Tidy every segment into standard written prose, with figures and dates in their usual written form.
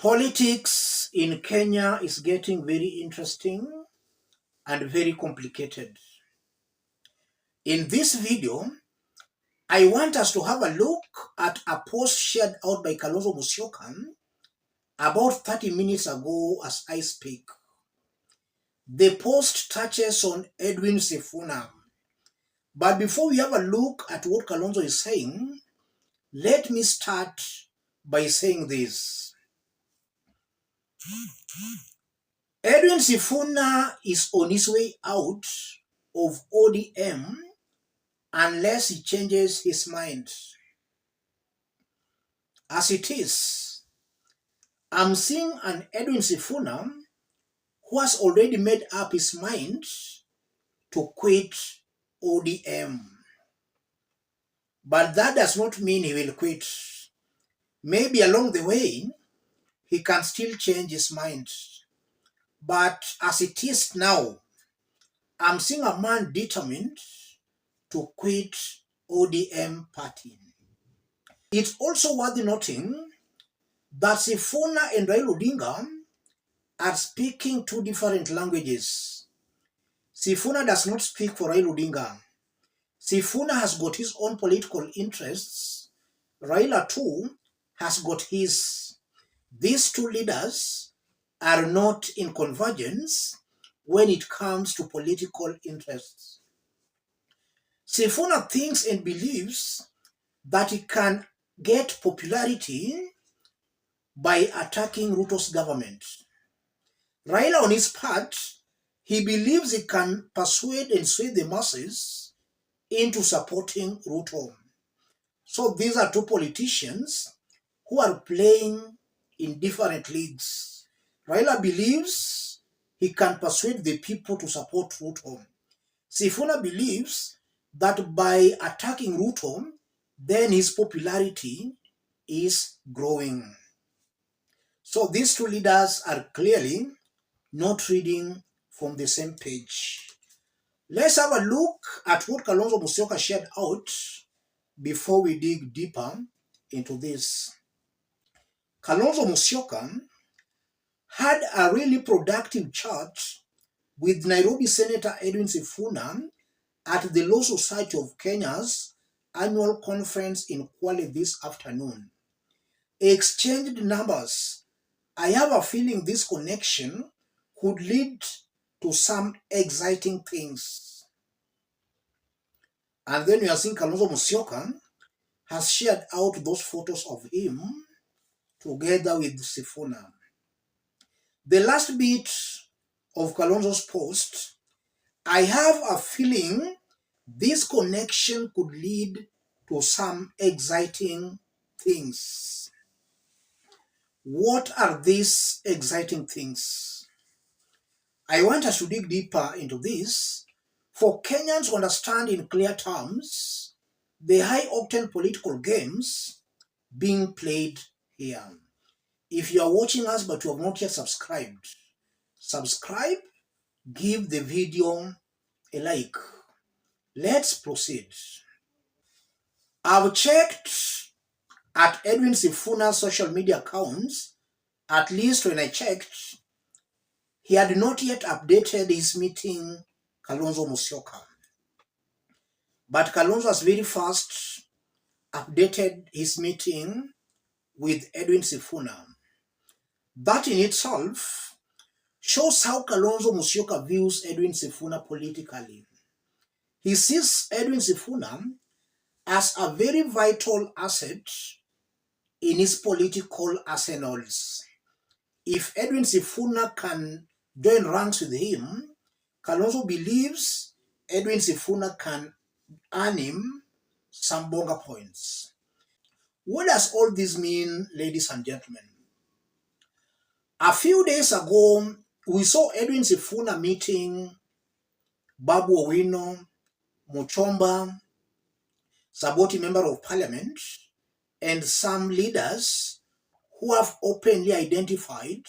Politics in Kenya is getting very interesting and very complicated. In this video, I want us to have a look at a post shared out by Kalonzo about 30 minutes ago as I speak. The post touches on Edwin Sifuna. But before we have a look at what Kalonzo is saying, let me start by saying this. Edwin Sifuna is on his way out of ODM unless he changes his mind. As it is, I'm seeing an Edwin Sifuna who has already made up his mind to quit ODM. But that does not mean he will quit. Maybe along the way, he can still change his mind. But as it is now, I'm seeing a man determined to quit ODM party. It's also worth noting that Sifuna and Raila Odinga are speaking two different languages. Sifuna does not speak for Raila Odinga. Sifuna has got his own political interests. Raila too has got his. These two leaders are not in convergence when it comes to political interests. Sifuna thinks and believes that he can get popularity by attacking Ruto's government. Raila, on his part, he believes he can persuade and sway the masses into supporting Ruto. So these are two politicians who are playing in different leagues. Raila believes he can persuade the people to support Ruto. Sifuna believes that by attacking Ruto, then his popularity is growing. So these two leaders are clearly not reading from the same page. Let's have a look at what Kalonzo Musyoka shared out before we dig deeper into this. Kalonzo Musyoka had a really productive chat with Nairobi Senator Edwin Sifuna at the Law Society of Kenya's annual conference in Kwale this afternoon. Exchanged numbers. I have a feeling this connection could lead to some exciting things. And then we are seeing Kalonzo Musyoka has shared out those photos of him together with Sifuna. The last bit of Kalonzo's post, I have a feeling this connection could lead to some exciting things. What are these exciting things? I want us to dig deeper into this for Kenyans to understand in clear terms the high-octane political games being played here. If you are watching us but you have not yet subscribed, subscribe, give the video a like. Let's proceed. I've checked at Edwin Sifuna's social media accounts. At least when I checked, he had not yet updated his meeting Kalonzo Musyoka. But Kalonzo has very fast updated his meeting with Edwin Sifuna. That in itself shows how Kalonzo Musyoka views Edwin Sifuna politically. He sees Edwin Sifuna as a very vital asset in his political arsenals. If Edwin Sifuna can join ranks with him, Kalonzo believes Edwin Sifuna can earn him some bonga points. What does all this mean, ladies and gentlemen? A few days ago, we saw Edwin Sifuna meeting Babu Owino, Muchomba, Saboti Member of Parliament, and some leaders who have openly identified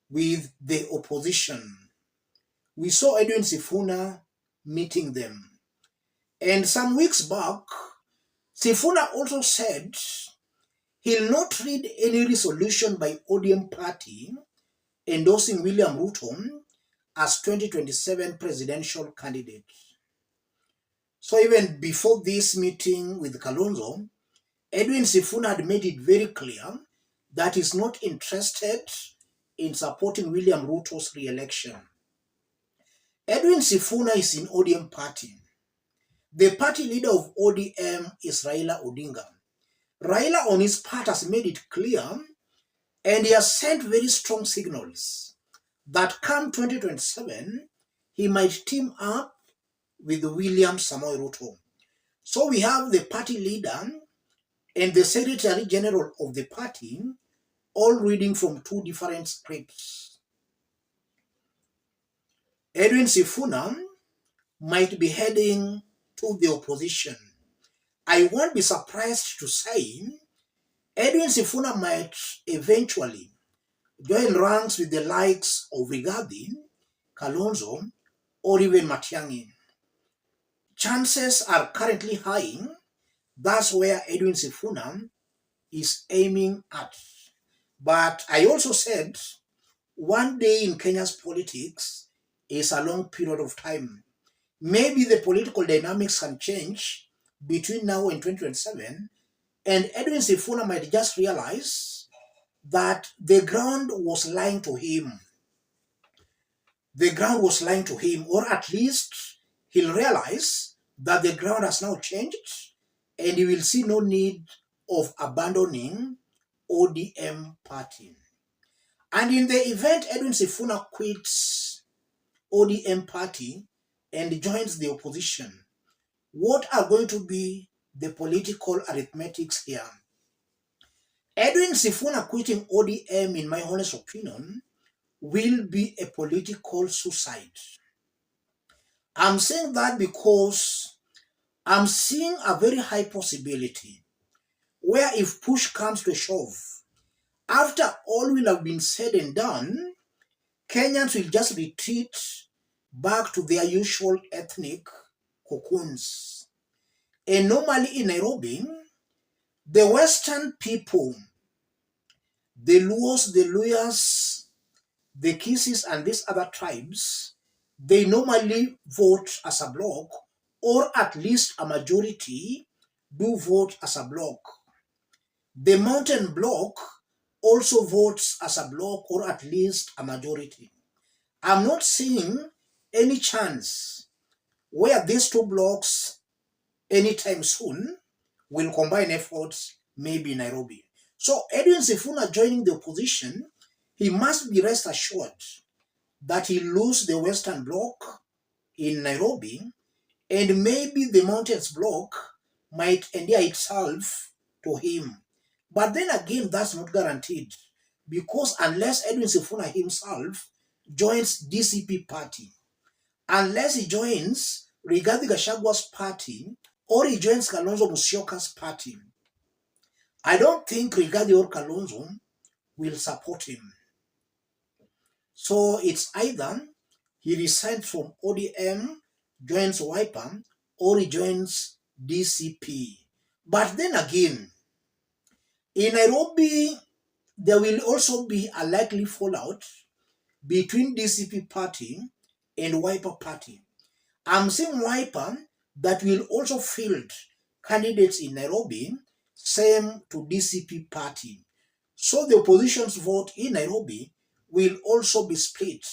with the opposition. We saw Edwin Sifuna meeting them. And some weeks back, Sifuna also said He'll not read any resolution by ODM party endorsing William Ruto as 2027 presidential candidate. So even before this meeting with Kalonzo, Edwin Sifuna had made it very clear that he's not interested in supporting William Ruto's re-election. Edwin Sifuna is in ODM party. The party leader of ODM is Raila Odinga. Raila on his part has made it clear, and he has sent very strong signals that come 2027, he might team up with William Samoei Ruto. So we have the party leader and the Secretary General of the party all reading from two different scripts. Edwin Sifuna might be heading to the opposition. I won't be surprised to say Edwin Sifuna might eventually join ranks with the likes of Rigathi, Kalonzo, or even Matiang'i. Chances are currently high. That's where Edwin Sifuna is aiming at. But I also said one day in Kenya's politics is a long period of time. Maybe the political dynamics can change between now and 2027, and Edwin Sifuna might just realize that the ground was lying to him. The ground was lying to him, or at least he'll realize that the ground has now changed and he will see no need of abandoning ODM party. And in the event Edwin Sifuna quits ODM party and joins the opposition, what are going to be the political arithmetics here? Edwin Sifuna quitting ODM, in my honest opinion, will be a political suicide. I'm saying that because I'm seeing a very high possibility where if push comes to shove, after all will have been said and done, Kenyans will just retreat back to their usual ethnic cocoons. And normally in Nairobi, the Western people, the Luos, the Luyas, the Kisis, and these other tribes, they normally vote as a bloc, or at least a majority do vote as a bloc. The Mountain Bloc also votes as a bloc, or at least a majority. I'm not seeing any chance where these two blocks anytime soon will combine efforts, maybe in Nairobi. So Edwin Sifuna joining the opposition, he must be rest assured that he lose the Western Bloc in Nairobi, and maybe the Mountains Bloc might endear itself to him. But then again, that's not guaranteed, because unless Edwin Sifuna himself joins DCP party, unless he joins Rigathi Gachagwa's party, or he joins Kalonzo Musyoka's party, I don't think Rigathi or Kalonzo will support him. So it's either he resigns from ODM, joins Wiper, or he joins DCP. But then again, in Nairobi, there will also be a likely fallout between DCP party and Wiper party. I'm saying Wiper that will also field candidates in Nairobi, same to DCP party. So the opposition's vote in Nairobi will also be split.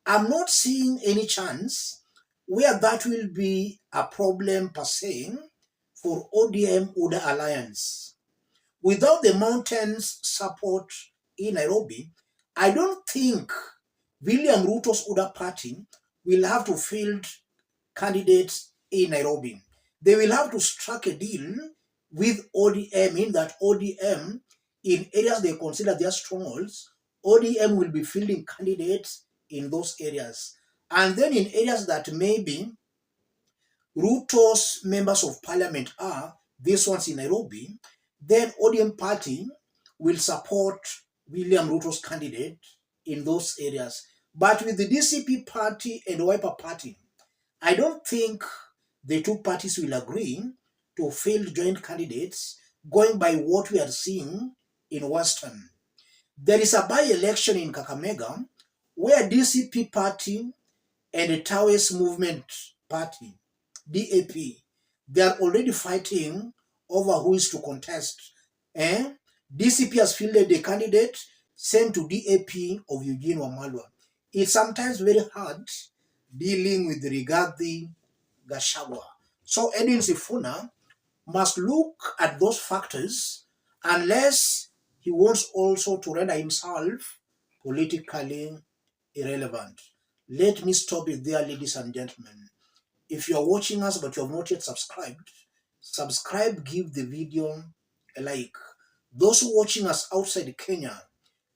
I'm not seeing any chance where that will be a problem per se for ODM-UDA alliance. Without the Mountains' support in Nairobi, I don't think William Ruto's UDA party will have to field candidates in Nairobi. They will have to strike a deal with ODM, in that ODM, in areas they consider their strongholds, ODM will be fielding candidates in those areas. And then in areas that maybe Ruto's members of parliament are, these ones in Nairobi, then ODM party will support William Ruto's candidate in those areas. But with the DCP party and Wiper party, I don't think the two parties will agree to field joint candidates going by what we are seeing in Western. There is a by-election in Kakamega where DCP party and the Taoist Movement Party, DAP, they are already fighting over who is to contest. DCP has fielded a candidate sent to DAP of Eugene Wamalwa. It's sometimes very hard dealing with Rigathi Gachagua. So Edwin Sifuna must look at those factors unless he wants also to render himself politically irrelevant. Let me stop it there, ladies and gentlemen. If you are watching us but you have not yet subscribed, subscribe, give the video a like. Those watching us outside Kenya,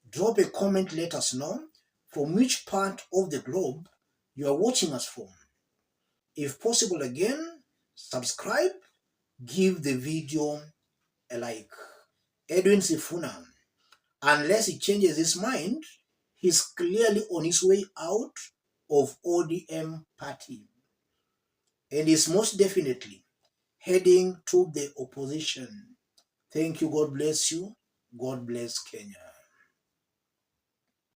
drop a comment, let us know from which part of the globe you are watching us from. If possible again, subscribe, give the video a like. Edwin Sifuna, unless he changes his mind, he's clearly on his way out of ODM party and is most definitely heading to the opposition. Thank you. God bless you. God bless Kenya.